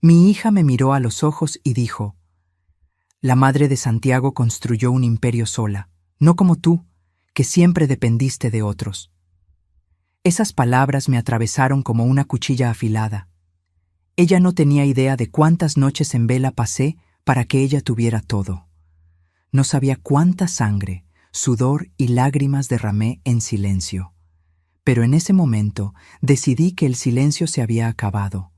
Mi hija me miró a los ojos y dijo: «La madre de Santiago construyó un imperio sola, no como tú, que siempre dependiste de otros». Esas palabras me atravesaron como una cuchilla afilada. Ella no tenía idea de cuántas noches en vela pasé para que ella tuviera todo. No sabía cuánta sangre, sudor y lágrimas derramé en silencio. Pero en ese momento decidí que el silencio se había acabado,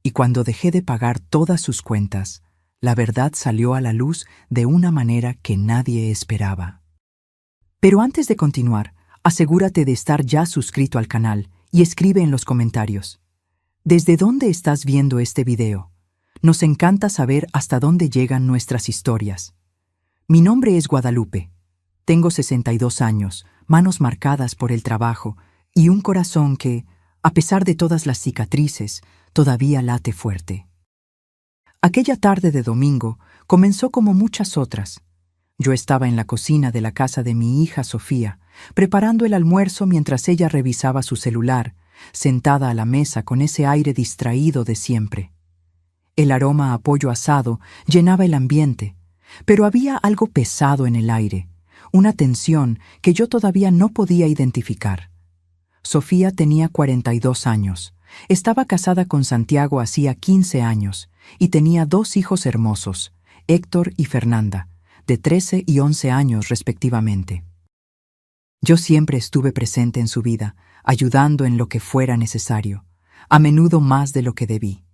y cuando dejé de pagar todas sus cuentas, la verdad salió a la luz de una manera que nadie esperaba. Pero antes de continuar, asegúrate de estar ya suscrito al canal y escribe en los comentarios: ¿desde dónde estás viendo este video? Nos encanta saber hasta dónde llegan nuestras historias. Mi nombre es Guadalupe. Tengo 62 años, manos marcadas por el trabajo y un corazón que, a pesar de todas las cicatrices, todavía late fuerte. Aquella tarde de domingo comenzó como muchas otras. Yo estaba en la cocina de la casa de mi hija Sofía, preparando el almuerzo mientras ella revisaba su celular, sentada a la mesa con ese aire distraído de siempre. El aroma a pollo asado llenaba el ambiente, pero había algo pesado en el aire, una tensión que yo todavía no podía identificar. Sofía tenía 42 años, estaba casada con Santiago hacía 15 años y tenía 2 hijos hermosos, Héctor y Fernanda, de 13 y 11 años respectivamente. Yo siempre estuve presente en su vida, ayudando en lo que fuera necesario, a menudo más de lo que debí.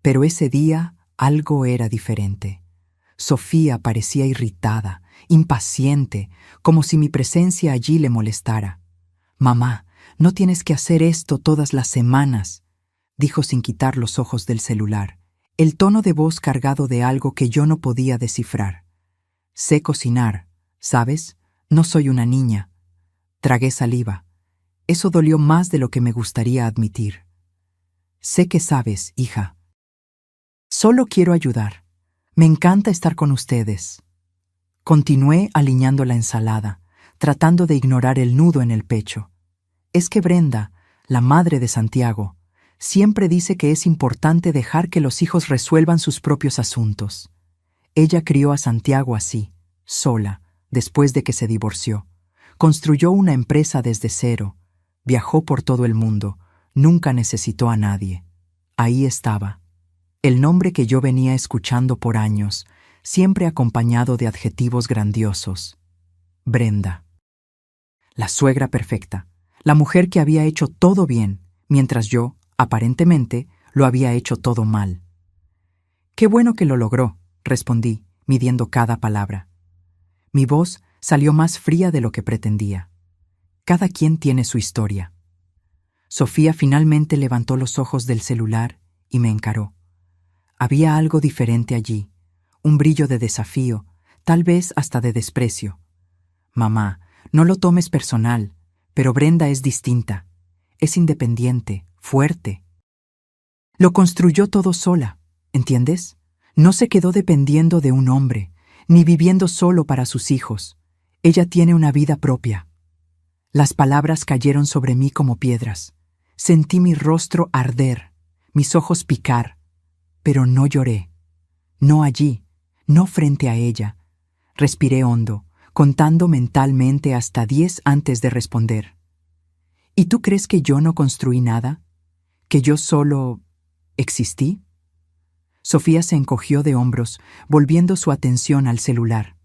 Pero ese día algo era diferente. Sofía parecía irritada, impaciente, como si mi presencia allí le molestara. «Mamá, no tienes que hacer esto todas las semanas», dijo sin quitar los ojos del celular, el tono de voz cargado de algo que yo no podía descifrar. «Sé cocinar, ¿sabes? No soy una niña». Tragué saliva. Eso dolió más de lo que me gustaría admitir. «Sé que sabes, hija. Solo quiero ayudar. Me encanta estar con ustedes». Continué aliñando la ensalada, tratando de ignorar el nudo en el pecho. Es que Brenda, la madre de Santiago, siempre dice que es importante dejar que los hijos resuelvan sus propios asuntos. Ella crió a Santiago así, sola, después de que se divorció. Construyó una empresa desde cero, viajó por todo el mundo, nunca necesitó a nadie. Ahí estaba, el nombre que yo venía escuchando por años, siempre acompañado de adjetivos grandiosos: Brenda. La suegra perfecta, la mujer que había hecho todo bien, mientras yo, aparentemente, lo había hecho todo mal. «Qué bueno que lo logró», respondí, midiendo cada palabra. Mi voz salió más fría de lo que pretendía. Cada quien tiene su historia. Sofía finalmente levantó los ojos del celular y me encaró. Había algo diferente allí, un brillo de desafío, tal vez hasta de desprecio. «Mamá, no lo tomes personal, pero Brenda es distinta. Es independiente, fuerte. Lo construyó todo sola, ¿entiendes? No se quedó dependiendo de un hombre, ni viviendo solo para sus hijos. Ella tiene una vida propia». Las palabras cayeron sobre mí como piedras. Sentí mi rostro arder, mis ojos picar, pero no lloré. No allí, no frente a ella. Respiré hondo, contando mentalmente hasta 10 antes de responder. «¿Y tú crees que yo no construí nada? ¿Que yo solo existí?» Sofía se encogió de hombros, volviendo su atención al celular.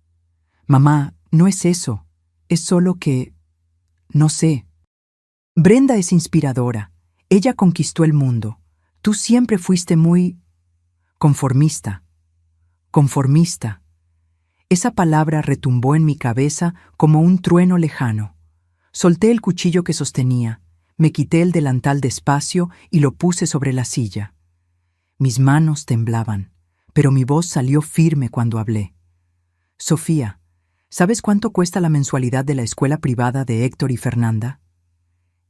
«Mamá, no es eso. Es solo que... no sé. Brenda es inspiradora. Ella conquistó el mundo. Tú siempre fuiste muy... conformista». Conformista. Esa palabra retumbó en mi cabeza como un trueno lejano. Solté el cuchillo que sostenía, me quité el delantal despacio y lo puse sobre la silla. Mis manos temblaban, pero mi voz salió firme cuando hablé. «Sofía, ¿sabes cuánto cuesta la mensualidad de la escuela privada de Héctor y Fernanda?»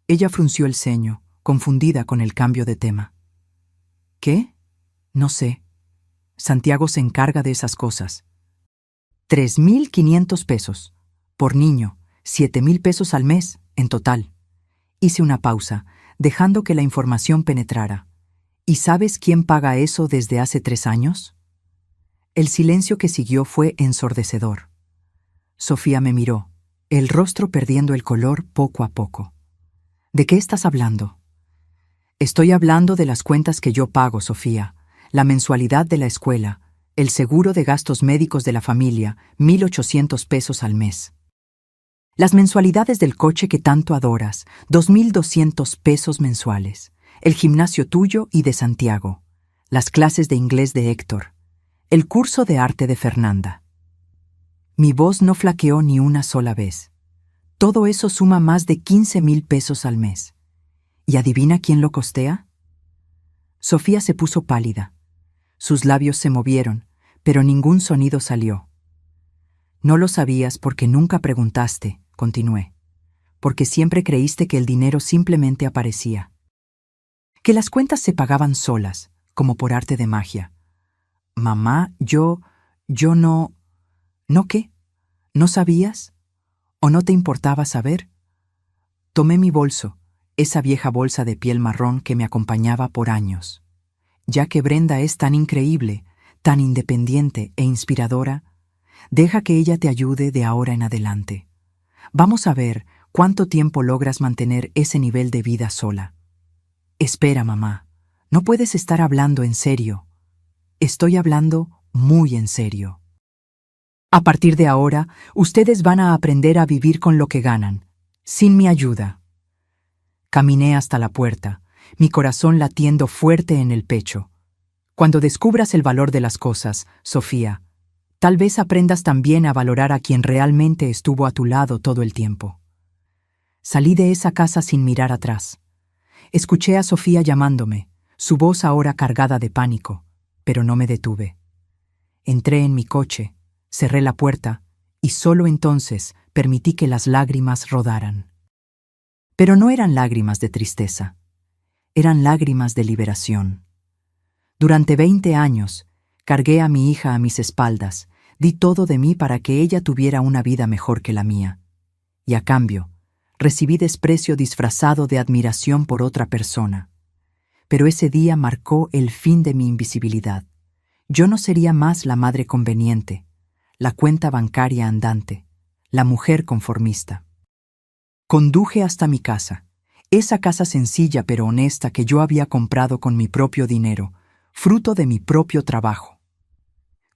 Ella frunció el ceño, confundida con el cambio de tema. «¿Qué? No sé. Santiago se encarga de esas cosas». 3,500 pesos. Por niño, 7,000 pesos al mes, en total. Hice una pausa, dejando que la información penetrara. ¿Y sabes quién paga eso desde hace 3 años? El silencio que siguió fue ensordecedor. Sofía me miró, el rostro perdiendo el color poco a poco. ¿De qué estás hablando? Estoy hablando de las cuentas que yo pago, Sofía, la mensualidad de la escuela, el seguro de gastos médicos de la familia, 1.800 pesos al mes. Las mensualidades del coche que tanto adoras, 2.200 pesos mensuales. El gimnasio tuyo y de Santiago. Las clases de inglés de Héctor. El curso de arte de Fernanda. Mi voz no flaqueó ni una sola vez. Todo eso suma más de 15.000 pesos al mes. ¿Y adivina quién lo costea? Sofía se puso pálida. Sus labios se movieron, pero ningún sonido salió. No lo sabías porque nunca preguntaste, continué, porque siempre creíste que el dinero simplemente aparecía. Que las cuentas se pagaban solas, como por arte de magia. Mamá, yo no... ¿No qué? ¿No sabías? ¿O no te importaba saber? Tomé mi bolso, esa vieja bolsa de piel marrón que me acompañaba por años. Ya que Brenda es tan increíble, tan independiente e inspiradora, deja que ella te ayude de ahora en adelante. Vamos a ver cuánto tiempo logras mantener ese nivel de vida sola. Espera, mamá, no puedes estar hablando en serio. Estoy hablando muy en serio. A partir de ahora, ustedes van a aprender a vivir con lo que ganan, sin mi ayuda. Caminé hasta la puerta, mi corazón latiendo fuerte en el pecho. Cuando descubras el valor de las cosas, Sofía, tal vez aprendas también a valorar a quien realmente estuvo a tu lado todo el tiempo. Salí de esa casa sin mirar atrás. Escuché a Sofía llamándome, su voz ahora cargada de pánico, pero no me detuve. Entré en mi coche, cerré la puerta y solo entonces permití que las lágrimas rodaran. Pero no eran lágrimas de tristeza, eran lágrimas de liberación. Durante 20 años, cargué a mi hija a mis espaldas, di todo de mí para que ella tuviera una vida mejor que la mía. Y a cambio, recibí desprecio disfrazado de admiración por otra persona. Pero ese día marcó el fin de mi invisibilidad. Yo no sería más la madre conveniente, la cuenta bancaria andante, la mujer conformista. Conduje hasta mi casa, esa casa sencilla pero honesta que yo había comprado con mi propio dinero, fruto de mi propio trabajo.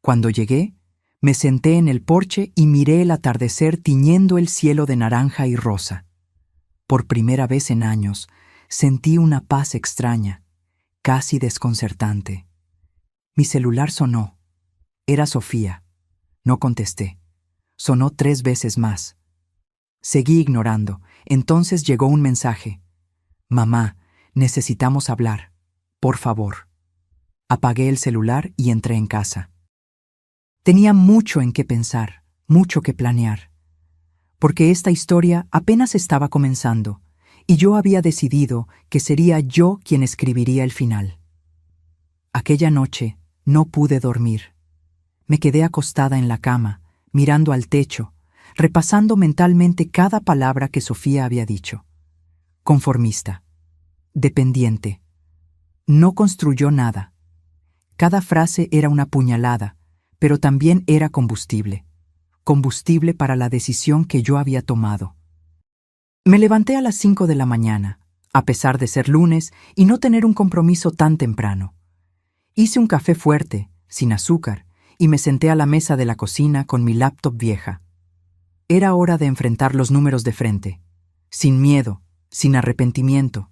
Cuando llegué, me senté en el porche y miré el atardecer tiñendo el cielo de naranja y rosa. Por primera vez en años, sentí una paz extraña, casi desconcertante. Mi celular sonó. Era Sofía. No contesté. Sonó 3 veces más. Seguí ignorando. Entonces llegó un mensaje. Mamá, necesitamos hablar. Por favor. Apagué el celular y entré en casa. Tenía mucho en qué pensar, mucho que planear. Porque esta historia apenas estaba comenzando, y yo había decidido que sería yo quien escribiría el final. Aquella noche no pude dormir. Me quedé acostada en la cama, mirando al techo, repasando mentalmente cada palabra que Sofía había dicho. Conformista. Dependiente. No construyó nada. Cada frase era una puñalada, pero también era combustible. Combustible para la decisión que yo había tomado. Me levanté a las 5 de la mañana, a pesar de ser lunes y no tener un compromiso tan temprano. Hice un café fuerte, sin azúcar, y me senté a la mesa de la cocina con mi laptop vieja. Era hora de enfrentar los números de frente, sin miedo, sin arrepentimiento.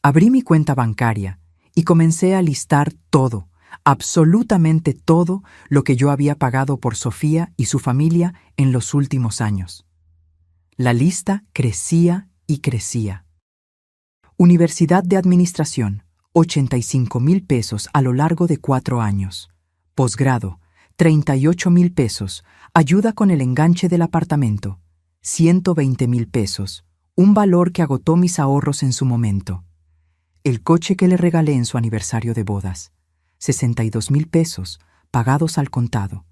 Abrí mi cuenta bancaria y comencé a listar todo, absolutamente todo lo que yo había pagado por Sofía y su familia en los últimos años. La lista crecía y crecía. Universidad de Administración, 85.000 pesos a lo largo de 4 años. Posgrado, 38.000 pesos. Ayuda con el enganche del apartamento, 120.000 pesos. Un valor que agotó mis ahorros en su momento. El coche que le regalé en su aniversario de bodas, 62.000 pesos, pagados al contado.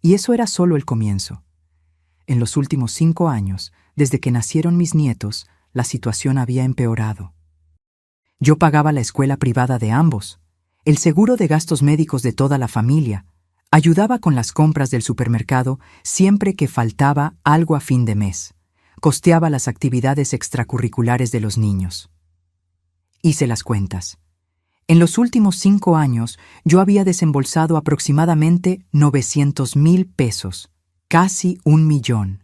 Y eso era solo el comienzo. En los últimos 5 años, desde que nacieron mis nietos, la situación había empeorado. Yo pagaba la escuela privada de ambos, el seguro de gastos médicos de toda la familia, ayudaba con las compras del supermercado siempre que faltaba algo a fin de mes, costeaba las actividades extracurriculares de los niños. Hice las cuentas. En los últimos 5 años, yo había desembolsado aproximadamente 900,000 pesos, casi 1,000,000.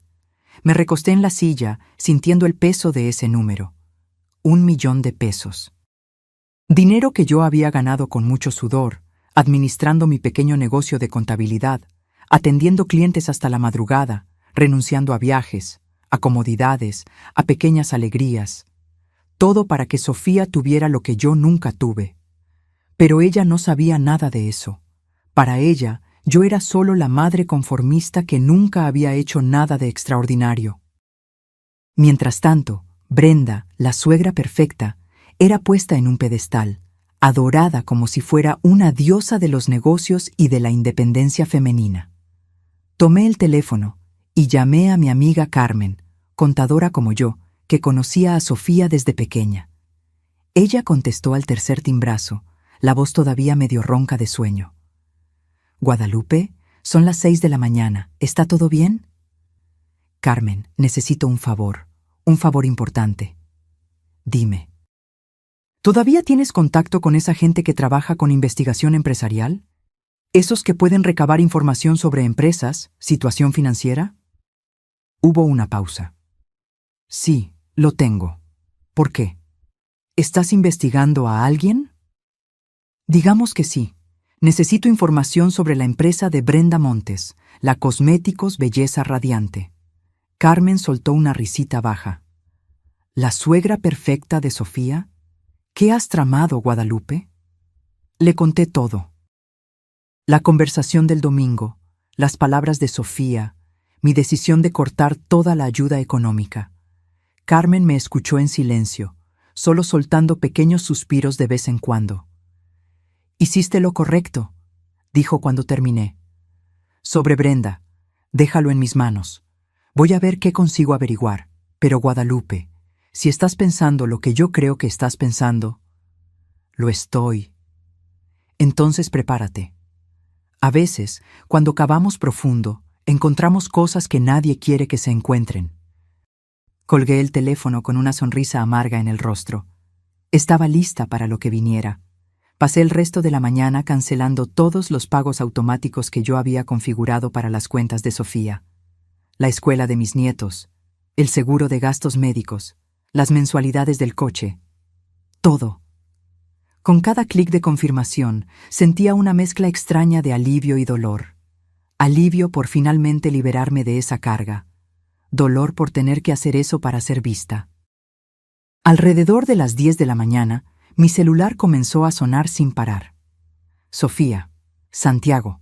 Me recosté en la silla, sintiendo el peso de ese número. 1,000,000 de pesos. Dinero que yo había ganado con mucho sudor, administrando mi pequeño negocio de contabilidad, atendiendo clientes hasta la madrugada, renunciando a viajes, a comodidades, a pequeñas alegrías. Todo para que Sofía tuviera lo que yo nunca tuve. Pero ella no sabía nada de eso. Para ella, yo era solo la madre conformista que nunca había hecho nada de extraordinario. Mientras tanto, Brenda, la suegra perfecta, era puesta en un pedestal, adorada como si fuera una diosa de los negocios y de la independencia femenina. Tomé el teléfono y llamé a mi amiga Carmen, contadora como yo, que conocía a Sofía desde pequeña. Ella contestó al tercer timbrazo, la voz todavía medio ronca de sueño. «Guadalupe, son las 6 de la mañana. ¿Está todo bien?» «Carmen, necesito un favor importante». «Dime». ¿Todavía tienes contacto con esa gente que trabaja con investigación empresarial? ¿Esos que pueden recabar información sobre empresas, situación financiera? Hubo una pausa. Sí, lo tengo. ¿Por qué? ¿Estás investigando a alguien? Digamos que sí. Necesito información sobre la empresa de Brenda Montes, la Cosméticos Belleza Radiante. Carmen soltó una risita baja. ¿La suegra perfecta de Sofía? ¿Qué has tramado, Guadalupe? Le conté todo. La conversación del domingo, las palabras de Sofía, mi decisión de cortar toda la ayuda económica. Carmen me escuchó en silencio, solo soltando pequeños suspiros de vez en cuando. «Hiciste lo correcto», dijo cuando terminé. «Sobre Brenda, déjalo en mis manos. Voy a ver qué consigo averiguar. Pero Guadalupe, si estás pensando lo que yo creo que estás pensando, lo estoy. Entonces prepárate. A veces, cuando cavamos profundo, encontramos cosas que nadie quiere que se encuentren». Colgué el teléfono con una sonrisa amarga en el rostro. Estaba lista para lo que viniera. Pasé el resto de la mañana cancelando todos los pagos automáticos que yo había configurado para las cuentas de Sofía. La escuela de mis nietos, el seguro de gastos médicos, las mensualidades del coche. Todo. Con cada clic de confirmación, sentía una mezcla extraña de alivio y dolor. Alivio por finalmente liberarme de esa carga. Dolor por tener que hacer eso para ser vista. Alrededor de las 10 de la mañana, mi celular comenzó a sonar sin parar. Sofía, Santiago.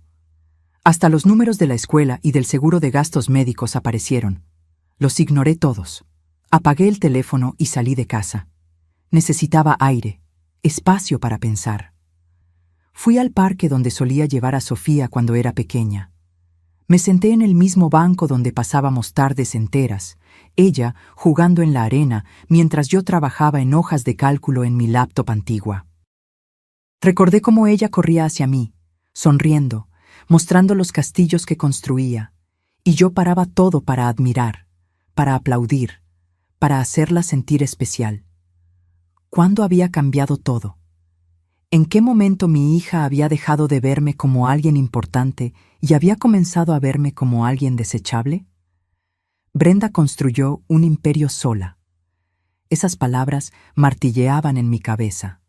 Hasta los números de la escuela y del seguro de gastos médicos aparecieron. Los ignoré todos. Apagué el teléfono y salí de casa. Necesitaba aire, espacio para pensar. Fui al parque donde solía llevar a Sofía cuando era pequeña. Me senté en el mismo banco donde pasábamos tardes enteras, ella jugando en la arena mientras yo trabajaba en hojas de cálculo en mi laptop antigua. Recordé cómo ella corría hacia mí, sonriendo, mostrando los castillos que construía, y yo paraba todo para admirar, para aplaudir, para hacerla sentir especial. ¿Cuándo había cambiado todo? ¿En qué momento mi hija había dejado de verme como alguien importante y había comenzado a verme como alguien desechable? Brenda construyó un imperio sola. Esas palabras martilleaban en mi cabeza.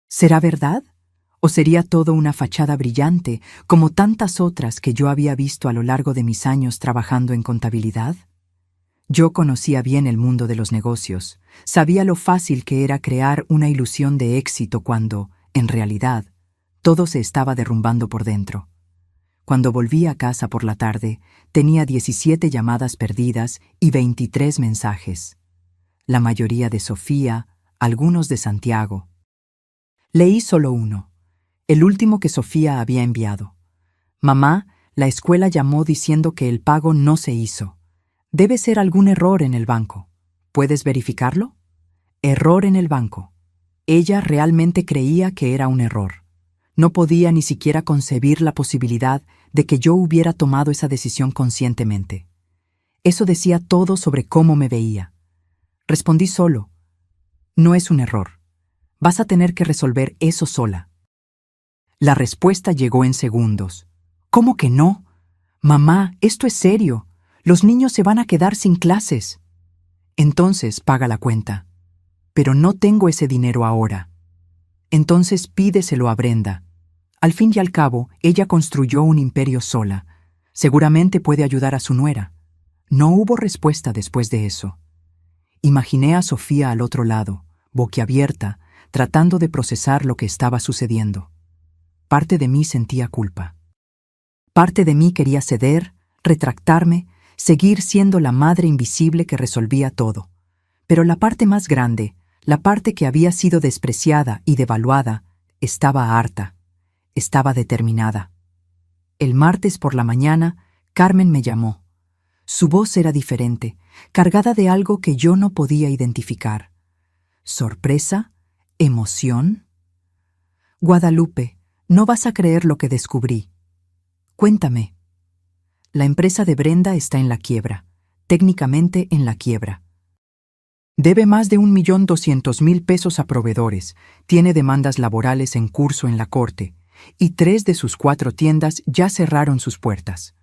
¿Será verdad? ¿O sería todo una fachada brillante, como tantas otras que yo había visto a lo largo de mis años trabajando en contabilidad? Yo conocía bien el mundo de los negocios, sabía lo fácil que era crear una ilusión de éxito cuando, en realidad, todo se estaba derrumbando por dentro. Cuando volví a casa por la tarde, tenía 17 llamadas perdidas y 23 mensajes. La mayoría de Sofía, algunos de Santiago. Leí solo uno, el último que Sofía había enviado. «Mamá, la escuela llamó diciendo que el pago no se hizo. Debe ser algún error en el banco. ¿Puedes verificarlo?» Error en el banco. Ella realmente creía que era un error. No podía ni siquiera concebir la posibilidad de que yo hubiera tomado esa decisión conscientemente. Eso decía todo sobre cómo me veía. Respondí solo: no es un error. Vas a tener que resolver eso sola. La respuesta llegó en segundos. ¿Cómo que no? Mamá, esto es serio. Los niños se van a quedar sin clases. Entonces paga la cuenta. Pero no tengo ese dinero ahora. Entonces pídeselo a Brenda. Al fin y al cabo, ella construyó un imperio sola. Seguramente puede ayudar a su nuera. No hubo respuesta después de eso. Imaginé a Sofía al otro lado, boquiabierta, tratando de procesar lo que estaba sucediendo. Parte de mí sentía culpa. Parte de mí quería ceder, retractarme, seguir siendo la madre invisible que resolvía todo. Pero la parte más grande, la parte que había sido despreciada y devaluada, estaba harta, estaba determinada. El martes por la mañana, Carmen me llamó. Su voz era diferente, cargada de algo que yo no podía identificar. ¿Sorpresa? ¿Emoción? Guadalupe, no vas a creer lo que descubrí. Cuéntame. La empresa de Brenda está en la quiebra, técnicamente en la quiebra. Debe más de 1.200.000 pesos a proveedores, tiene demandas laborales en curso en la corte, y 3 de sus 4 tiendas ya cerraron sus puertas.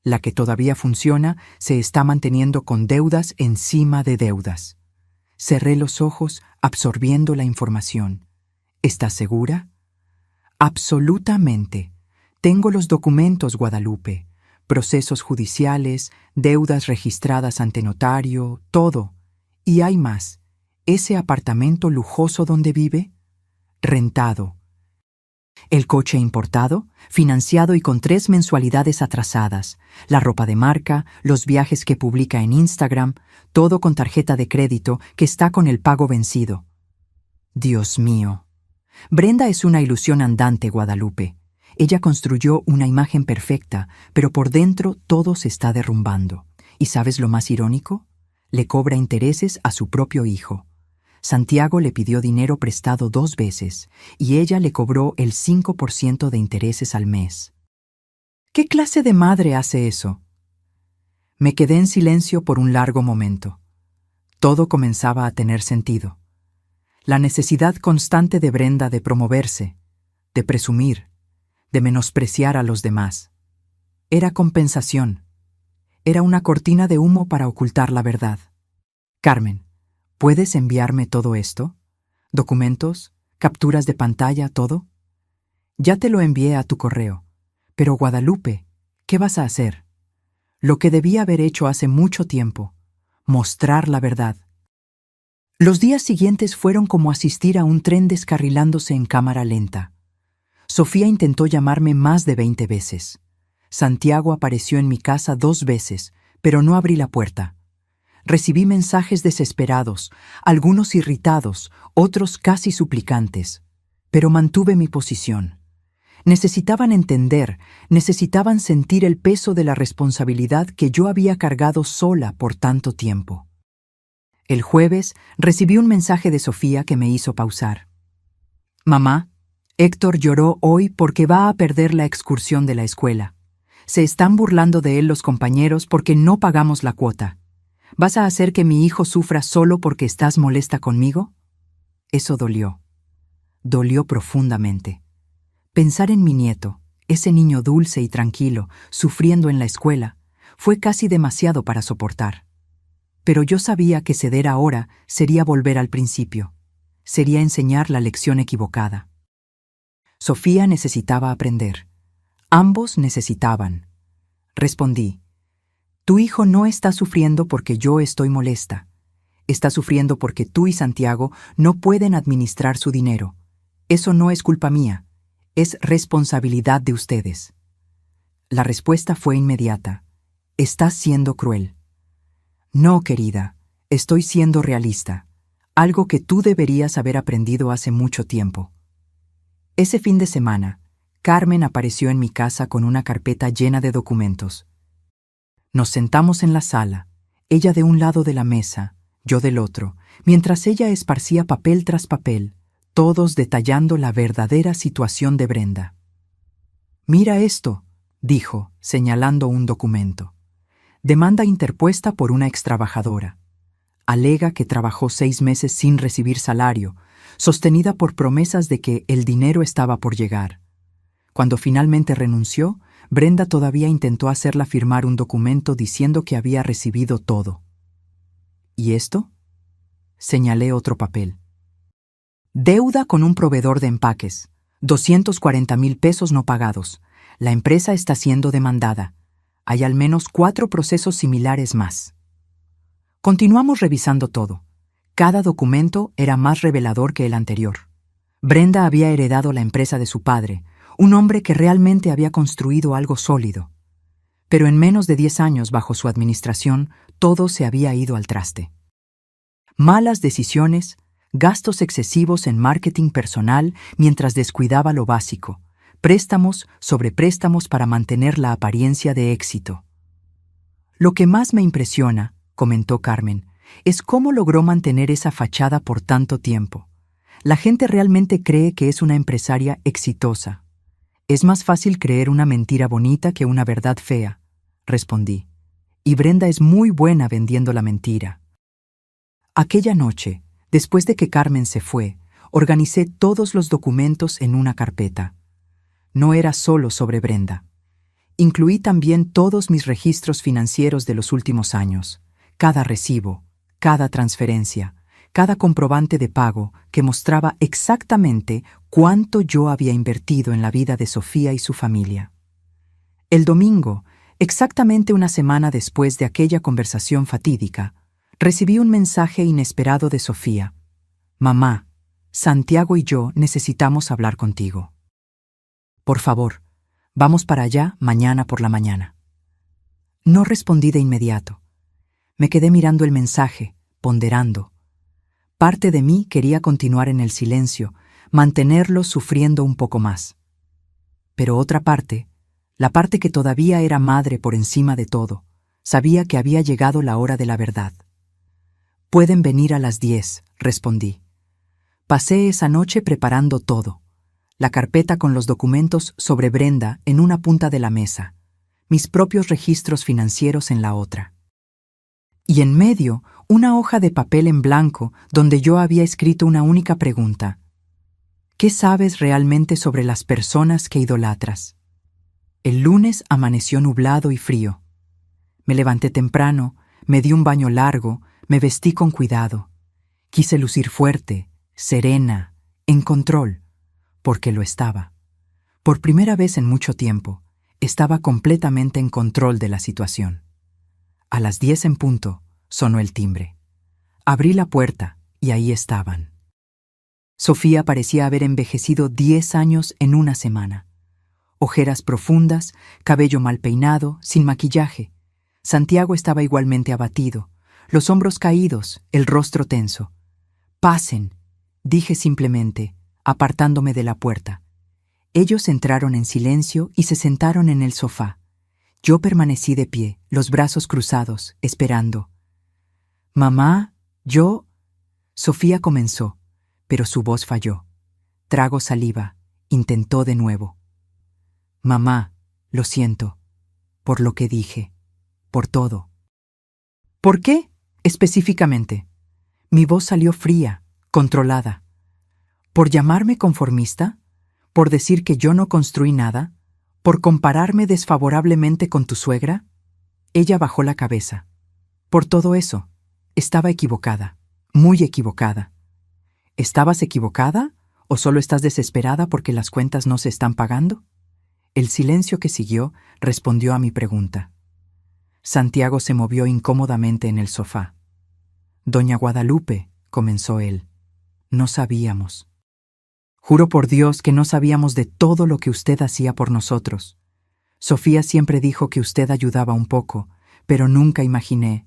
La que todavía funciona se está manteniendo con deudas encima de deudas. Cerré los ojos, absorbiendo la información. ¿Estás segura? Absolutamente. Tengo los documentos, Guadalupe. Procesos judiciales, deudas registradas ante notario, todo. Y hay más. ¿Ese apartamento lujoso donde vive? Rentado. El coche importado, financiado y con 3 mensualidades atrasadas. La ropa de marca, los viajes que publica en Instagram, todo con tarjeta de crédito que está con el pago vencido. Dios mío. Brenda es una ilusión andante, Guadalupe. Ella construyó una imagen perfecta, pero por dentro todo se está derrumbando. ¿Y sabes lo más irónico? Le cobra intereses a su propio hijo. Santiago le pidió dinero prestado 2 veces, y ella le cobró el 5% de intereses al mes. ¿Qué clase de madre hace eso? Me quedé en silencio por un largo momento. Todo comenzaba a tener sentido. La necesidad constante de Brenda de promoverse, de presumir, de menospreciar a los demás. Era compensación. Era una cortina de humo para ocultar la verdad. Carmen, ¿puedes enviarme todo esto? ¿Documentos? ¿Capturas de pantalla? ¿Todo? Ya te lo envié a tu correo. Pero Guadalupe, ¿qué vas a hacer? Lo que debía haber hecho hace mucho tiempo. Mostrar la verdad. Los días siguientes fueron como asistir a un tren descarrilándose en cámara lenta. Sofía intentó llamarme más de 20 veces. Santiago apareció en mi casa 2 veces, pero no abrí la puerta. Recibí mensajes desesperados, algunos irritados, otros casi suplicantes, pero mantuve mi posición. Necesitaban entender, necesitaban sentir el peso de la responsabilidad que yo había cargado sola por tanto tiempo. El jueves recibí un mensaje de Sofía que me hizo pausar. Mamá, Héctor lloró hoy porque va a perder la excursión de la escuela. Se están burlando de él los compañeros porque no pagamos la cuota. ¿Vas a hacer que mi hijo sufra solo porque estás molesta conmigo? Eso dolió. Dolió profundamente. Pensar en mi nieto, ese niño dulce y tranquilo, sufriendo en la escuela, fue casi demasiado para soportar. Pero yo sabía que ceder ahora sería volver al principio. Sería enseñar la lección equivocada. Sofía necesitaba aprender. Ambos necesitaban. Respondí: tu hijo no está sufriendo porque yo estoy molesta. Está sufriendo porque tú y Santiago no pueden administrar su dinero. Eso no es culpa mía, es responsabilidad de ustedes. La respuesta fue inmediata. Estás siendo cruel. No, querida, estoy siendo realista, algo que tú deberías haber aprendido hace mucho tiempo. Ese fin de semana, Carmen apareció en mi casa con una carpeta llena de documentos. Nos sentamos en la sala, ella de un lado de la mesa, yo del otro, mientras ella esparcía papel tras papel, todos detallando la verdadera situación de Brenda. «Mira esto», dijo, señalando un documento. «Demanda interpuesta por una extrabajadora. Alega que trabajó 6 meses sin recibir salario, sostenida por promesas de que el dinero estaba por llegar. Cuando finalmente renunció, Brenda todavía intentó hacerla firmar un documento diciendo que había recibido todo». «¿Y esto?», señalé otro papel. «Deuda con un proveedor de empaques. 240,000 pesos no pagados. La empresa está siendo demandada. Hay al menos 4 procesos similares más». Continuamos revisando todo. Cada documento era más revelador que el anterior. Brenda había heredado la empresa de su padre, un hombre que realmente había construido algo sólido. Pero en menos de 10 años bajo su administración, todo se había ido al traste. Malas decisiones, gastos excesivos en marketing personal mientras descuidaba lo básico, préstamos sobre préstamos para mantener la apariencia de éxito. «Lo que más me impresiona», comentó Carmen, «es cómo logró mantener esa fachada por tanto tiempo. La gente realmente cree que es una empresaria exitosa». «Es más fácil creer una mentira bonita que una verdad fea», respondí. «Y Brenda es muy buena vendiendo la mentira». Aquella noche, después de que Carmen se fue, organicé todos los documentos en una carpeta. No era solo sobre Brenda. Incluí también todos mis registros financieros de los últimos años, cada recibo, cada transferencia, cada comprobante de pago que mostraba exactamente cuánto yo había invertido en la vida de Sofía y su familia. El domingo, exactamente una semana después de aquella conversación fatídica, recibí un mensaje inesperado de Sofía. «Mamá, Santiago y yo necesitamos hablar contigo. Por favor, vamos para allá mañana por la mañana». No respondí de inmediato. Me quedé mirando el mensaje, ponderando. Parte de mí quería continuar en el silencio, mantenerlo sufriendo un poco más. Pero otra parte, la parte que todavía era madre por encima de todo, sabía que había llegado la hora de la verdad. «Pueden venir a las 10», respondí. Pasé esa noche preparando todo. La carpeta con los documentos sobre Brenda en una punta de la mesa, mis propios registros financieros en la otra. Y en medio, una hoja de papel en blanco donde yo había escrito una única pregunta. ¿Qué sabes realmente sobre las personas que idolatras? El lunes amaneció nublado y frío. Me levanté temprano, me di un baño largo, me vestí con cuidado. Quise lucir fuerte, serena, en control, porque lo estaba. Por primera vez en mucho tiempo, estaba completamente en control de la situación. A las 10 en punto, sonó el timbre. Abrí la puerta y ahí estaban. Sofía parecía haber envejecido 10 años en una semana. Ojeras profundas, cabello mal peinado, sin maquillaje. Santiago estaba igualmente abatido, los hombros caídos, el rostro tenso. «Pasen», dije simplemente, apartándome de la puerta. Ellos entraron en silencio y se sentaron en el sofá. Yo permanecí de pie, los brazos cruzados, esperando. «Mamá, yo...» Sofía comenzó, pero su voz falló. Tragó saliva, intentó de nuevo. «Mamá, lo siento, por lo que dije, por todo». «¿Por qué, específicamente?» Mi voz salió fría, controlada. ¿Por llamarme conformista? ¿Por decir que yo no construí nada? ¿Por compararme desfavorablemente con tu suegra? Ella bajó la cabeza. «Por todo eso, estaba equivocada, muy equivocada». ¿Estabas equivocada o solo estás desesperada porque las cuentas no se están pagando? El silencio que siguió respondió a mi pregunta. Santiago se movió incómodamente en el sofá. «Doña Guadalupe», comenzó él, «no sabíamos. Juro por Dios que no sabíamos de todo lo que usted hacía por nosotros. Sofía siempre dijo que usted ayudaba un poco, pero nunca imaginé».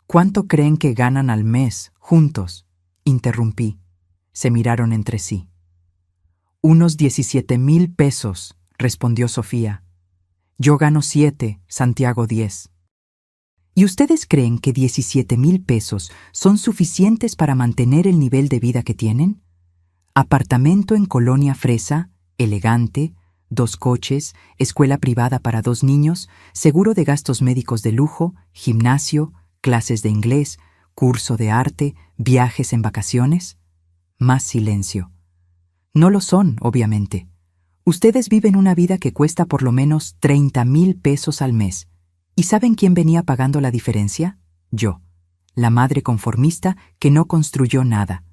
«¿Cuánto creen que ganan al mes, juntos?», interrumpí. Se miraron entre sí. «Unos 17,000 pesos», respondió Sofía. «Yo gano 7, Santiago 10. ¿Y ustedes creen que 17,000 pesos son suficientes para mantener el nivel de vida que tienen? Apartamento en Colonia Fresa, elegante, 2 coches, escuela privada para 2 niños, seguro de gastos médicos de lujo, gimnasio, clases de inglés, curso de arte, viajes en vacaciones. Más silencio. No lo son, obviamente. Ustedes viven una vida que cuesta por lo menos 30,000 pesos al mes. ¿Y saben quién venía pagando la diferencia? Yo, la madre conformista que no construyó nada.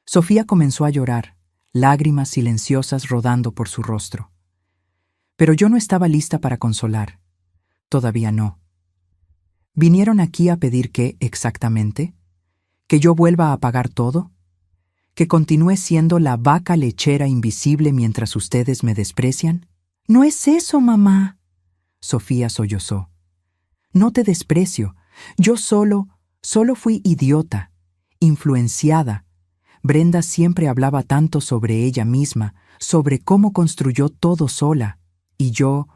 Sofía comenzó a llorar, lágrimas silenciosas rodando por su rostro. Pero yo no estaba lista para consolar. Todavía no. ¿Vinieron aquí a pedir qué exactamente? ¿Que yo vuelva a pagar todo? ¿Que continúe siendo la vaca lechera invisible mientras ustedes me desprecian? No es eso, mamá. Sofía sollozó. No te desprecio. Yo solo fui idiota, influenciada. Brenda siempre hablaba tanto sobre ella misma, sobre cómo construyó todo sola. Y yo...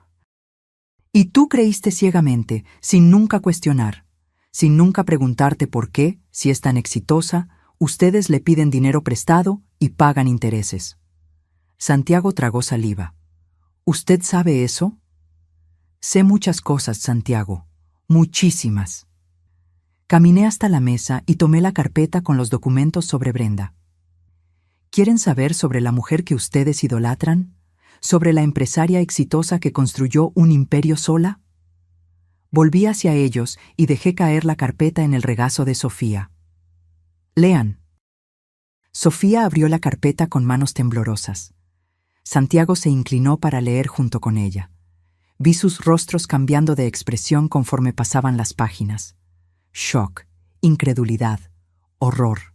Y tú creíste ciegamente, sin nunca cuestionar, sin nunca preguntarte por qué, si es tan exitosa, ustedes le piden dinero prestado y pagan intereses. Santiago tragó saliva. ¿Usted sabe eso? Sé muchas cosas, Santiago, muchísimas. Caminé hasta la mesa y tomé la carpeta con los documentos sobre Brenda. ¿Quieren saber sobre la mujer que ustedes idolatran? ¿Sobre la empresaria exitosa que construyó un imperio sola? Volví hacia ellos y dejé caer la carpeta en el regazo de Sofía. Lean. Sofía abrió la carpeta con manos temblorosas. Santiago se inclinó para leer junto con ella. Vi sus rostros cambiando de expresión conforme pasaban las páginas. Shock, incredulidad, horror.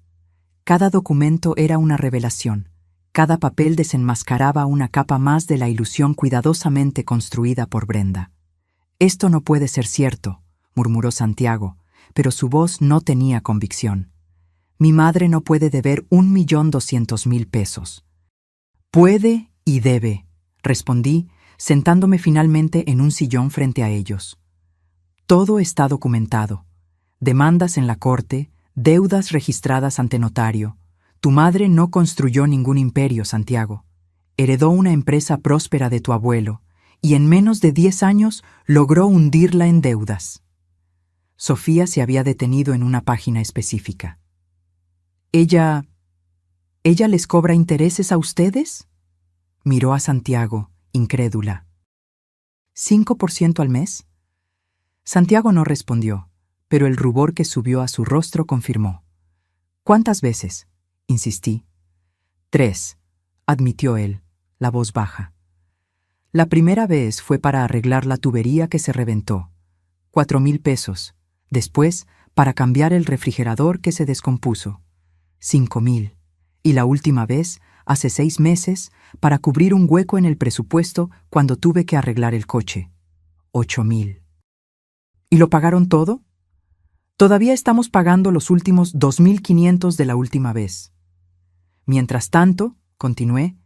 Cada documento era una revelación. Cada papel desenmascaraba una capa más de la ilusión cuidadosamente construida por Brenda. «Esto no puede ser cierto», murmuró Santiago, pero su voz no tenía convicción. «Mi madre no puede deber 1,200,000 pesos». «Puede y debe», respondí, sentándome finalmente en un sillón frente a ellos. Todo está documentado. Demandas en la corte, deudas registradas ante notario. Tu madre no construyó ningún imperio, Santiago. Heredó una empresa próspera de tu abuelo, y en menos de 10 años logró hundirla en deudas. Sofía se había detenido en una página específica. ¿Ella les cobra intereses a ustedes? Miró a Santiago, incrédula. ¿5% al mes? Santiago no respondió, pero el rubor que subió a su rostro confirmó. ¿Cuántas veces? Insistí. 3, admitió él, la voz baja. La primera vez fue para arreglar la tubería que se reventó. 4,000 pesos. Después, para cambiar el refrigerador que se descompuso. 5,000. Y la última vez, hace 6 meses, para cubrir un hueco en el presupuesto cuando tuve que arreglar el coche. 8,000. ¿Y lo pagaron todo? Todavía estamos pagando los últimos 2,500 de la última vez. Mientras tanto, continué,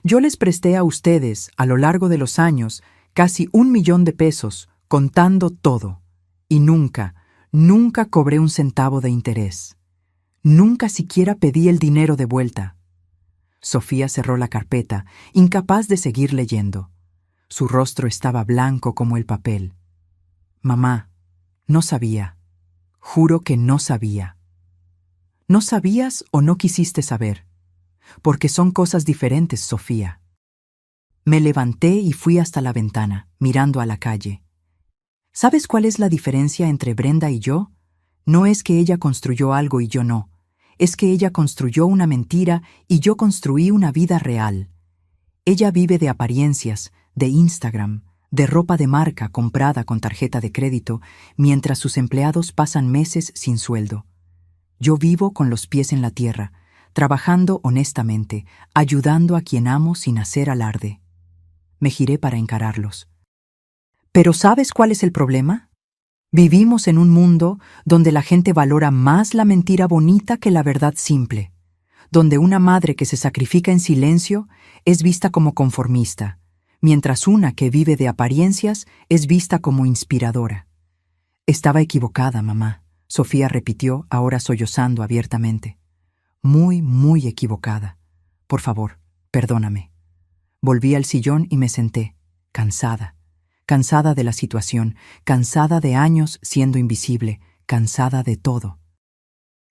yo les presté a ustedes, a lo largo de los años, casi 1,000,000 de pesos, contando todo. Y nunca cobré un centavo de interés. Nunca siquiera pedí el dinero de vuelta. Sofía cerró la carpeta, incapaz de seguir leyendo. Su rostro estaba blanco como el papel. Mamá, no sabía. Juro que no sabía. ¿No sabías o no quisiste saber? Porque son cosas diferentes, Sofía. Me levanté y fui hasta la ventana, mirando a la calle. ¿Sabes cuál es la diferencia entre Brenda y yo? No es que ella construyó algo y yo no. Es que ella construyó una mentira y yo construí una vida real. Ella vive de apariencias, de Instagram, de ropa de marca comprada con tarjeta de crédito, mientras sus empleados pasan meses sin sueldo. Yo vivo con los pies en la tierra, trabajando honestamente, ayudando a quien amo sin hacer alarde. Me giré para encararlos. ¿Pero sabes cuál es el problema? Vivimos en un mundo donde la gente valora más la mentira bonita que la verdad simple, donde una madre que se sacrifica en silencio es vista como conformista, mientras una que vive de apariencias es vista como inspiradora. Estaba equivocada, mamá, Sofía repitió, ahora sollozando abiertamente. Muy, muy equivocada. por favor, perdóname. Volví al sillón y me senté, cansada de la situación, cansada de años siendo invisible, cansada de todo.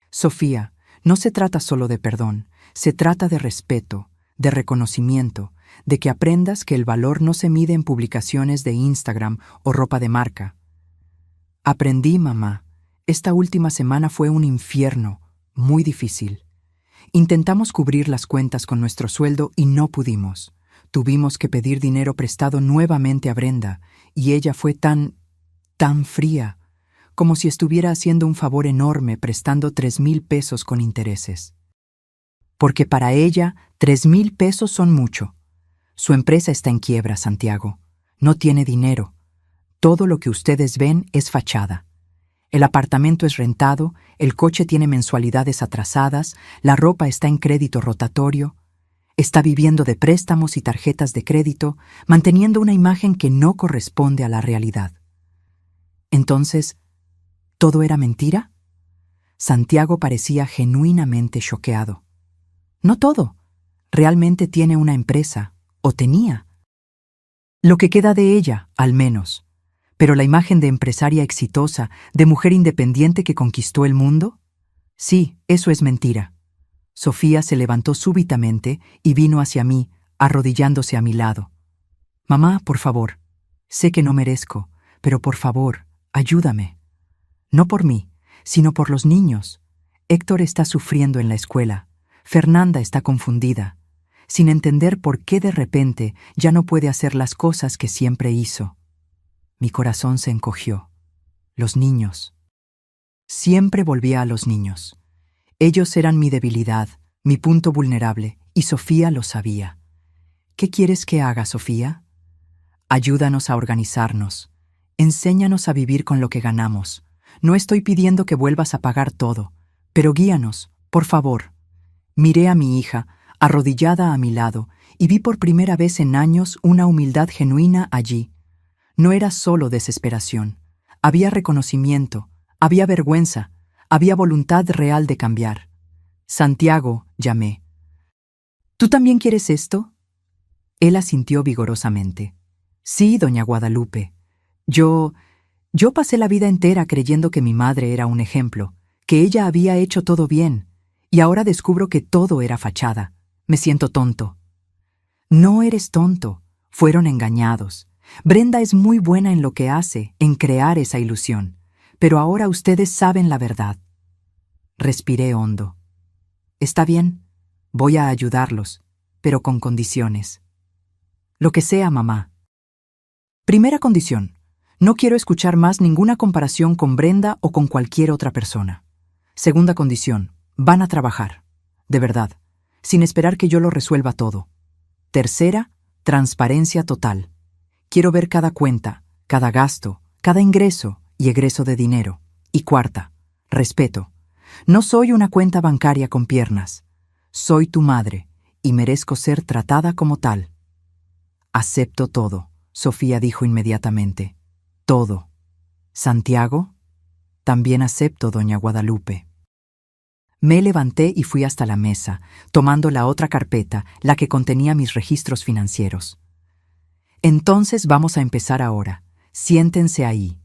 Sofía, no se trata solo de perdón, se trata de respeto, de reconocimiento, de que aprendas que el valor no se mide en publicaciones de Instagram o ropa de marca. Aprendí, mamá, esta última semana fue un infierno, muy difícil. Intentamos cubrir las cuentas con nuestro sueldo y no pudimos. Tuvimos que pedir dinero prestado nuevamente a Brenda, y ella fue tan fría, como si estuviera haciendo un favor enorme prestando 3,000 pesos con intereses. Porque para ella, 3,000 pesos son mucho. Su empresa está en quiebra, Santiago. No tiene dinero. Todo lo que ustedes ven es fachada. El apartamento es rentado, el coche tiene mensualidades atrasadas, la ropa está en crédito rotatorio. Está viviendo de préstamos y tarjetas de crédito, manteniendo una imagen que no corresponde a la realidad. Entonces, ¿todo era mentira? Santiago parecía genuinamente choqueado. No todo. Realmente tiene una empresa, o tenía. Lo que queda de ella, al menos. Pero la imagen de empresaria exitosa, de mujer independiente que conquistó el mundo, sí, eso es mentira. Sofía se levantó súbitamente y vino hacia mí, arrodillándose a mi lado. Mamá, por favor, sé que no merezco, pero por favor, ayúdame. No por mí, sino por los niños. Héctor está sufriendo en la escuela. Fernanda está confundida, sin entender por qué de repente ya no puede hacer las cosas que siempre hizo. Mi corazón se encogió. Los niños. Siempre volvía a los niños. Ellos eran mi debilidad, mi punto vulnerable, y Sofía lo sabía. ¿Qué quieres que haga, Sofía? Ayúdanos a organizarnos. Enséñanos a vivir con lo que ganamos. No estoy pidiendo que vuelvas a pagar todo, pero guíanos, por favor. Miré a mi hija, arrodillada a mi lado, y vi por primera vez en años una humildad genuina allí. No era solo desesperación. Había reconocimiento, había vergüenza, había voluntad real de cambiar. Santiago, llamé. ¿Tú también quieres esto? Él asintió vigorosamente. Sí, doña Guadalupe. Yo pasé la vida entera creyendo que mi madre era un ejemplo, que ella había hecho todo bien, y ahora descubro que todo era fachada. Me siento tonto. No eres tonto. Fueron engañados. Brenda es muy buena en lo que hace, en crear esa ilusión, pero ahora ustedes saben la verdad. Respiré hondo. Está bien, voy a ayudarlos, pero con condiciones. Lo que sea, mamá. Primera condición. No quiero escuchar más ninguna comparación con Brenda o con cualquier otra persona. Segunda condición. Van a trabajar. De verdad. Sin esperar que yo lo resuelva todo. Tercera, transparencia total. Quiero ver cada cuenta, cada gasto, cada ingreso y egreso de dinero. Y cuarta, respeto. No soy una cuenta bancaria con piernas. Soy tu madre y merezco ser tratada como tal. Acepto todo, Sofía dijo inmediatamente. Todo. ¿Santiago? También acepto, doña Guadalupe. Me levanté y fui hasta la mesa, tomando la otra carpeta, la que contenía mis registros financieros. Entonces vamos a empezar ahora. Siéntense ahí.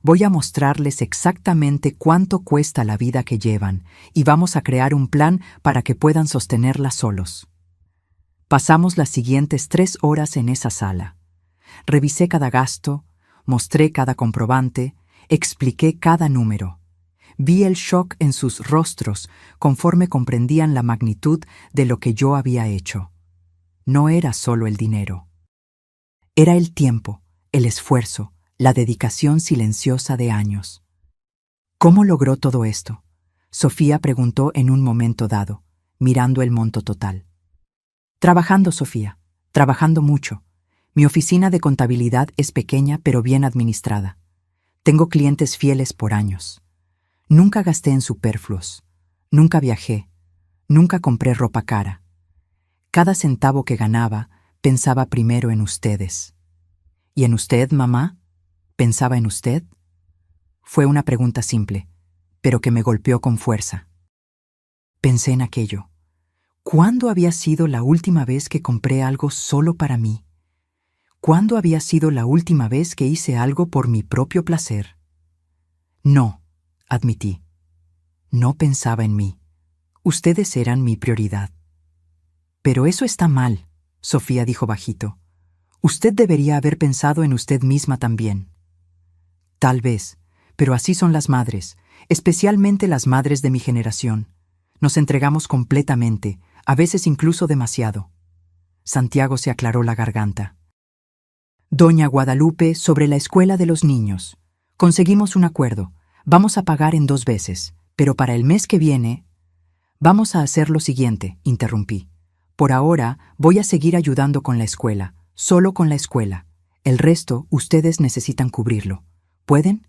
Voy a mostrarles exactamente cuánto cuesta la vida que llevan y vamos a crear un plan para que puedan sostenerla solos. Pasamos las siguientes 3 horas en esa sala. Revisé cada gasto, mostré cada comprobante, expliqué cada número. Vi el shock en sus rostros conforme comprendían la magnitud de lo que yo había hecho. No era solo el dinero. Era el tiempo, el esfuerzo, la dedicación silenciosa de años. ¿Cómo logró todo esto? Sofía preguntó en un momento dado, mirando el monto total. Trabajando, Sofía, trabajando mucho. Mi oficina de contabilidad es pequeña pero bien administrada. Tengo clientes fieles por años. Nunca gasté en superfluos. Nunca viajé. Nunca compré ropa cara. Cada centavo que ganaba, pensaba primero en ustedes. ¿Y en usted, mamá? ¿Pensaba en usted? Fue una pregunta simple, pero que me golpeó con fuerza. Pensé en aquello. ¿Cuándo había sido la última vez que compré algo solo para mí? ¿Cuándo había sido la última vez que hice algo por mi propio placer? No, admití. No pensaba en mí. Ustedes eran mi prioridad. Pero eso está mal, Sofía dijo bajito. Usted debería haber pensado en usted misma también. Tal vez, pero así son las madres, especialmente las madres de mi generación. Nos entregamos completamente, a veces incluso demasiado. Santiago se aclaró la garganta. Doña Guadalupe, sobre la escuela de los niños. Conseguimos un acuerdo. Vamos a pagar en 2 veces, pero para el mes que viene... Vamos a hacer lo siguiente, interrumpí. Por ahora voy a seguir ayudando con la escuela, solo con la escuela. El resto ustedes necesitan cubrirlo. ¿Pueden?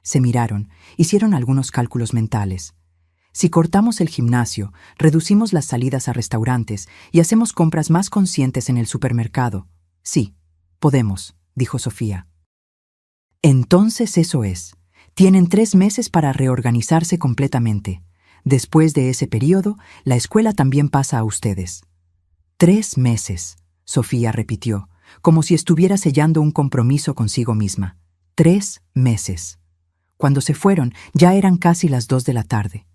Se miraron, hicieron algunos cálculos mentales. Si cortamos el gimnasio, reducimos las salidas a restaurantes y hacemos compras más conscientes en el supermercado. Sí, podemos, dijo Sofía. Entonces eso es. Tienen 3 meses para reorganizarse completamente. Después de ese periodo, la escuela también pasa a ustedes. 3 meses, Sofía repitió, como si estuviera sellando un compromiso consigo misma. 3 meses. Cuando se fueron, ya eran casi las 2 de la tarde.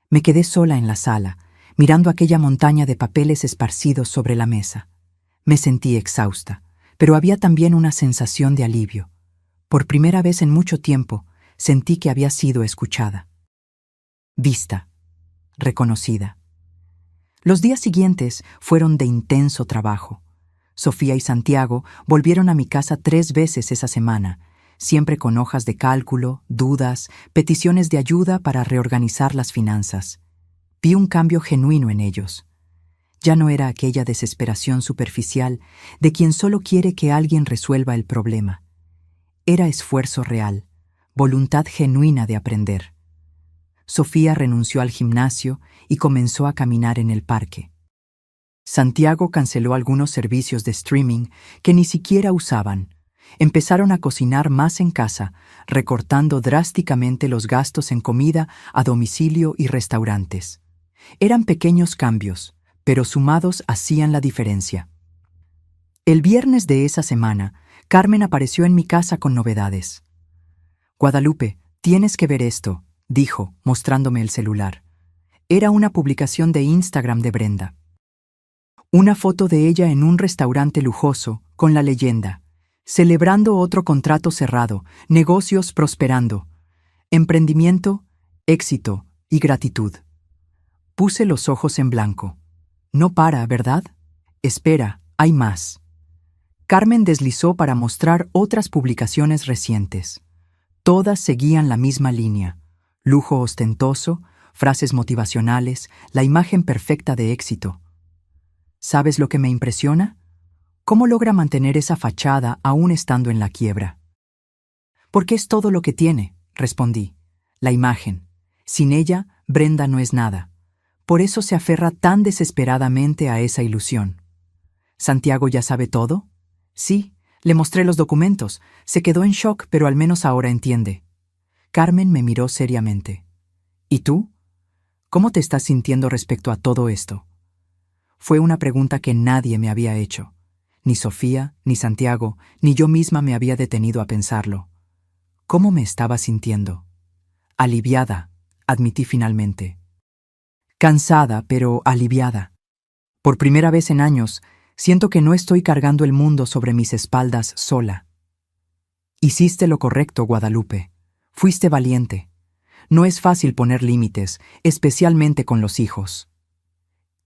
Me quedé sola en la sala, mirando aquella montaña de papeles esparcidos sobre la mesa. Me sentí exhausta, pero había también una sensación de alivio. Por primera vez en mucho tiempo, sentí que había sido escuchada. Vista. Reconocida. Los días siguientes fueron de intenso trabajo. Sofía y Santiago volvieron a mi casa 3 veces esa semana, siempre con hojas de cálculo, dudas, peticiones de ayuda para reorganizar las finanzas. Vi un cambio genuino en ellos. Ya no era aquella desesperación superficial de quien solo quiere que alguien resuelva el problema. Era esfuerzo real, voluntad genuina de aprender. Sofía renunció al gimnasio y comenzó a caminar en el parque. Santiago canceló algunos servicios de streaming que ni siquiera usaban. Empezaron a cocinar más en casa, recortando drásticamente los gastos en comida a domicilio y restaurantes. Eran pequeños cambios, pero sumados hacían la diferencia. El viernes de esa semana, Carmen apareció en mi casa con novedades. «Guadalupe, tienes que ver esto», dijo, mostrándome el celular. Era una publicación de Instagram de Brenda. Una foto de ella en un restaurante lujoso, con la leyenda: celebrando otro contrato cerrado, negocios prosperando, emprendimiento, éxito y gratitud. Puse los ojos en blanco. No para, ¿verdad? Espera, hay más. Carmen deslizó para mostrar otras publicaciones recientes. Todas seguían la misma línea: lujo ostentoso, frases motivacionales, la imagen perfecta de éxito. ¿Sabes lo que me impresiona? ¿Cómo logra mantener esa fachada aún estando en la quiebra? Porque es todo lo que tiene, respondí. La imagen. Sin ella, Brenda no es nada. Por eso se aferra tan desesperadamente a esa ilusión. ¿Santiago ya sabe todo? Sí, le mostré los documentos. Se quedó en shock, pero al menos ahora entiende. Carmen me miró seriamente. ¿Y tú? ¿Cómo te estás sintiendo respecto a todo esto? Fue una pregunta que nadie me había hecho. Ni Sofía, ni Santiago, ni yo misma me había detenido a pensarlo. ¿Cómo me estaba sintiendo? Aliviada, admití finalmente. Cansada, pero aliviada. Por primera vez en años, siento que no estoy cargando el mundo sobre mis espaldas sola. Hiciste lo correcto, Guadalupe. Fuiste valiente. No es fácil poner límites, especialmente con los hijos.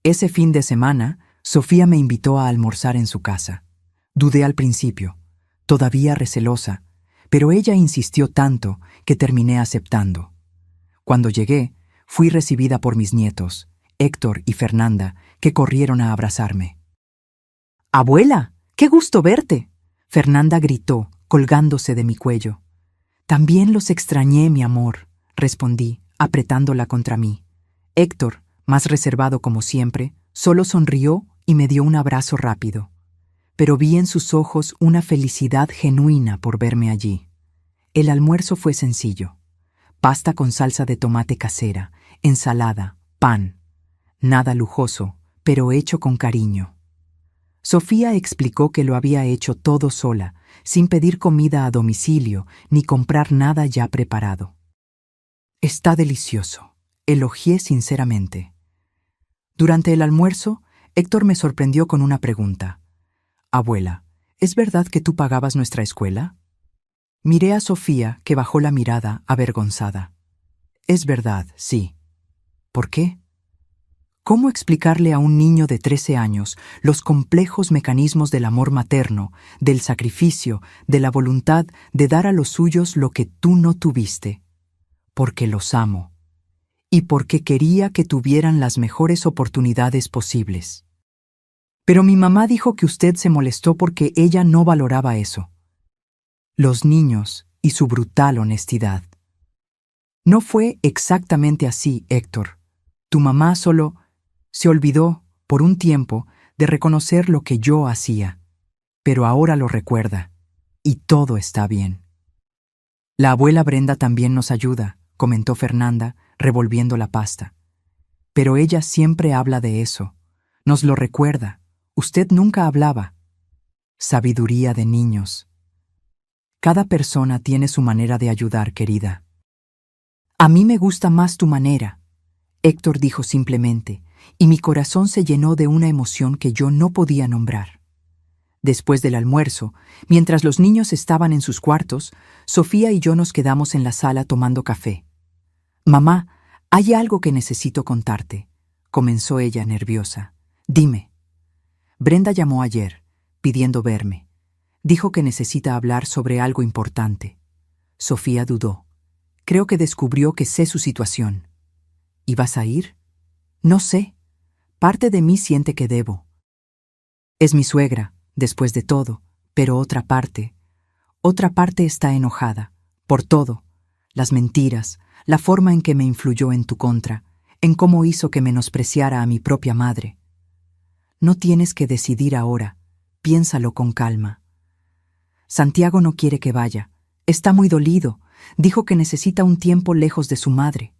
Ese fin de semana, Sofía me invitó a almorzar en su casa. Dudé al principio, todavía recelosa, pero ella insistió tanto que terminé aceptando. Cuando llegué, fui recibida por mis nietos, Héctor y Fernanda, que corrieron a abrazarme. «¡Abuela! ¡Qué gusto verte!», Fernanda gritó, colgándose de mi cuello. «También los extrañé, mi amor», respondí, apretándola contra mí. Héctor, más reservado como siempre, solo sonrió y me dio un abrazo rápido. Pero vi en sus ojos una felicidad genuina por verme allí. El almuerzo fue sencillo: pasta con salsa de tomate casera, ensalada, pan. Nada lujoso, pero hecho con cariño. Sofía explicó que lo había hecho todo sola, sin pedir comida a domicilio ni comprar nada ya preparado. «Está delicioso», elogié sinceramente. Durante el almuerzo, Héctor me sorprendió con una pregunta. «Abuela, ¿es verdad que tú pagabas nuestra escuela?» Miré a Sofía, que bajó la mirada, avergonzada. «Es verdad, sí». «¿Por qué?» ¿Cómo explicarle a un niño de 13 años los complejos mecanismos del amor materno, del sacrificio, de la voluntad de dar a los suyos lo que tú no tuviste? Porque los amo. Y porque quería que tuvieran las mejores oportunidades posibles. Pero mi mamá dijo que usted se molestó porque ella no valoraba eso. Los niños y su brutal honestidad. No fue exactamente así, Héctor. Tu mamá solo se olvidó, por un tiempo, de reconocer lo que yo hacía. Pero ahora lo recuerda, y todo está bien. La abuela Brenda también nos ayuda, comentó Fernanda, revolviendo la pasta. Pero ella siempre habla de eso. Nos lo recuerda. Usted nunca hablaba. Sabiduría de niños. Cada persona tiene su manera de ayudar, querida. A mí me gusta más tu manera, Héctor dijo simplemente, y mi corazón se llenó de una emoción que yo no podía nombrar. Después del almuerzo, mientras los niños estaban en sus cuartos, Sofía y yo nos quedamos en la sala tomando café. «Mamá, hay algo que necesito contarte», comenzó ella nerviosa. «Dime». Brenda llamó ayer, pidiendo verme. Dijo que necesita hablar sobre algo importante. Sofía dudó. Creo que descubrió que sé su situación. ¿Y vas a ir? No sé. Parte de mí siente que debo. Es mi suegra, después de todo, pero otra parte está enojada, por todo, las mentiras, la forma en que me influyó en tu contra, en cómo hizo que menospreciara a mi propia madre. No tienes que decidir ahora, piénsalo con calma. Santiago no quiere que vaya, está muy dolido, dijo que necesita un tiempo lejos de su madre.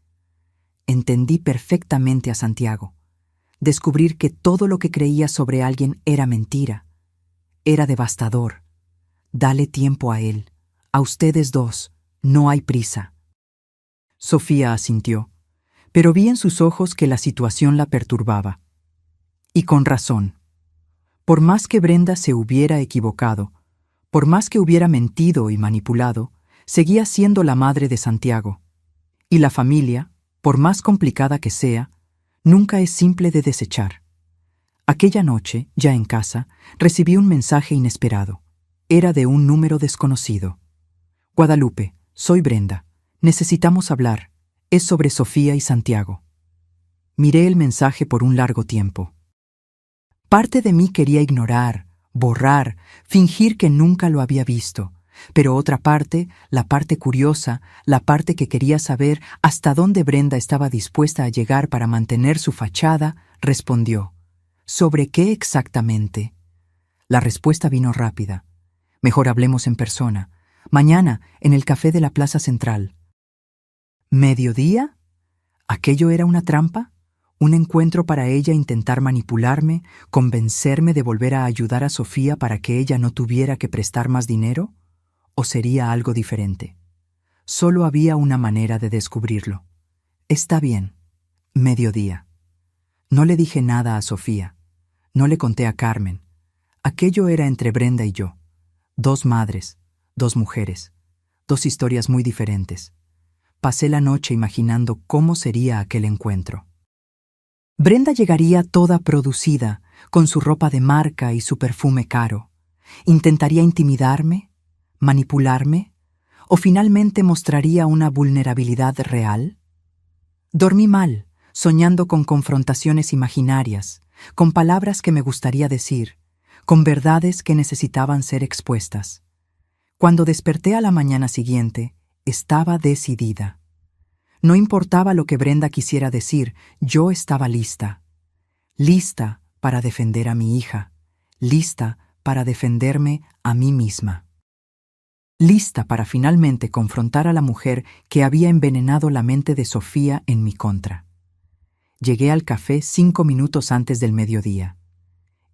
Entendí perfectamente a Santiago. Descubrir que todo lo que creía sobre alguien era mentira. Era devastador. Dale tiempo a él. A ustedes dos. No hay prisa. Sofía asintió, pero vi en sus ojos que la situación la perturbaba. Y con razón. Por más que Brenda se hubiera equivocado, por más que hubiera mentido y manipulado, seguía siendo la madre de Santiago. Y la familia, por más complicada que sea, nunca es simple de desechar. Aquella noche, ya en casa, recibí un mensaje inesperado. Era de un número desconocido. «Guadalupe, soy Brenda. Necesitamos hablar. Es sobre Sofía y Santiago». Miré el mensaje por un largo tiempo. Parte de mí quería ignorar, borrar, fingir que nunca lo había visto. Pero otra parte, la parte curiosa, la parte que quería saber hasta dónde Brenda estaba dispuesta a llegar para mantener su fachada, respondió. ¿Sobre qué exactamente? La respuesta vino rápida. Mejor hablemos en persona. Mañana, en el café de la Plaza Central. ¿Mediodía? ¿Aquello era una trampa? ¿Un encuentro para ella intentar manipularme, convencerme de volver a ayudar a Sofía para que ella no tuviera que prestar más dinero? ¿O sería algo diferente? Solo había una manera de descubrirlo. Está bien. Mediodía. No le dije nada a Sofía. No le conté a Carmen. Aquello era entre Brenda y yo. Dos madres, dos mujeres, dos historias muy diferentes. Pasé la noche imaginando cómo sería aquel encuentro. Brenda llegaría toda producida, con su ropa de marca y su perfume caro. ¿Intentaría intimidarme? ¿Manipularme? ¿O finalmente mostraría una vulnerabilidad real? Dormí mal, soñando con confrontaciones imaginarias, con palabras que me gustaría decir, con verdades que necesitaban ser expuestas. Cuando desperté a la mañana siguiente, estaba decidida. No importaba lo que Brenda quisiera decir, yo estaba lista. Lista para defender a mi hija, lista para defenderme a mí misma. Lista para finalmente confrontar a la mujer que había envenenado la mente de Sofía en mi contra. Llegué al café 5 minutos antes del mediodía.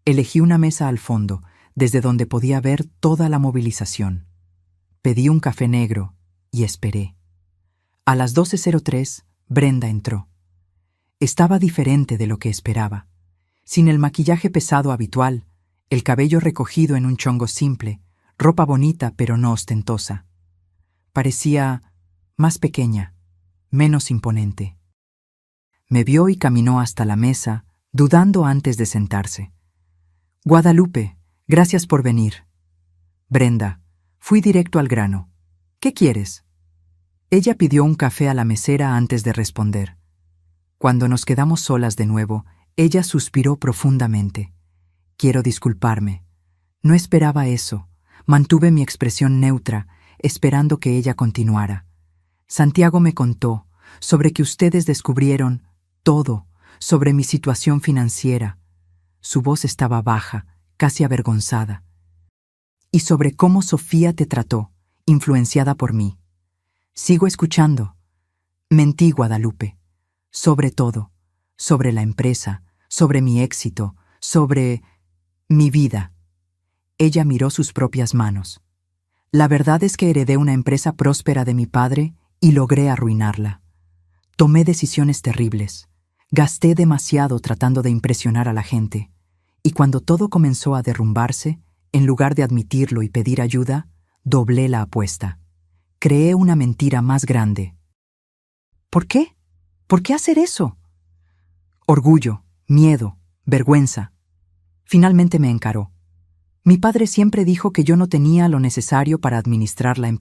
Elegí una mesa al fondo, desde donde podía ver toda la movilización. Pedí un café negro y esperé. A las 12:03, Brenda entró. Estaba diferente de lo que esperaba. Sin el maquillaje pesado habitual, el cabello recogido en un chongo simple, ropa bonita pero no ostentosa. Parecía más pequeña, menos imponente. Me vio y caminó hasta la mesa, dudando antes de sentarse. Guadalupe, gracias por venir. Brenda, fui directo al grano. ¿Qué quieres? Ella pidió un café a la mesera antes de responder. Cuando nos quedamos solas de nuevo, ella suspiró profundamente. Quiero disculparme. No esperaba eso. Mantuve mi expresión neutra, esperando que ella continuara. Santiago me contó sobre que ustedes descubrieron todo sobre mi situación financiera. Su voz estaba baja, casi avergonzada. Y sobre cómo Sofía te trató, influenciada por mí. Sigo escuchando. Mentí, Guadalupe. Sobre todo. Sobre la empresa, sobre mi éxito, sobre mi vida. Ella miró sus propias manos. La verdad es que heredé una empresa próspera de mi padre y logré arruinarla. Tomé decisiones terribles. Gasté demasiado tratando de impresionar a la gente. Y cuando todo comenzó a derrumbarse, en lugar de admitirlo y pedir ayuda, doblé la apuesta. Creé una mentira más grande. ¿Por qué? ¿Por qué hacer eso? Orgullo, miedo, vergüenza. Finalmente me encaró. Mi padre siempre dijo que yo no tenía lo necesario para administrar la empresa.